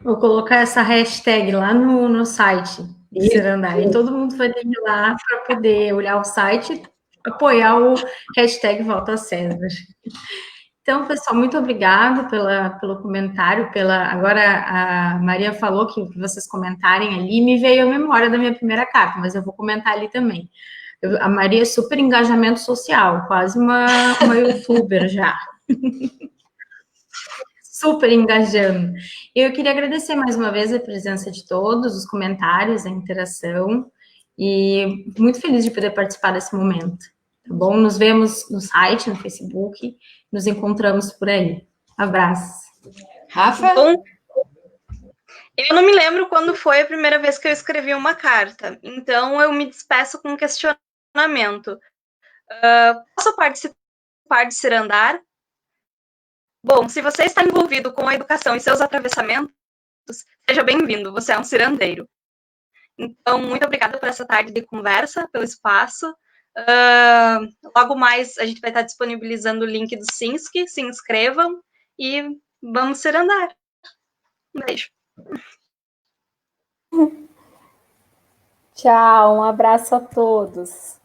Vou colocar essa hashtag lá no site do Cirandar, e todo mundo vai ter que ir lá para poder olhar o site, apoiar o hashtag Volta César. Então, pessoal, muito obrigado pelo comentário, agora a Maria falou que vocês comentarem ali, me veio a memória da minha primeira carta, mas eu vou comentar ali também. A Maria é super engajamento social, quase uma youtuber já. Super engajando. Eu queria agradecer mais uma vez a presença de todos, os comentários, a interação, e muito feliz de poder participar desse momento. Tá bom? Nos vemos no site, no Facebook, nos encontramos por aí. Abraço.
Rafa?
Bom, eu não me lembro quando foi a primeira vez que eu escrevi uma carta, então eu me despeço com um questionamento. Posso participar de Cirandar? Bom, se você está envolvido com a educação e seus atravessamentos, seja bem-vindo, você é um cirandeiro. Então, muito obrigada por essa tarde de conversa, pelo espaço. Logo mais, a gente vai estar disponibilizando o link do Sinsk, se inscrevam e vamos cirandar. Um beijo.
Tchau, um abraço a todos.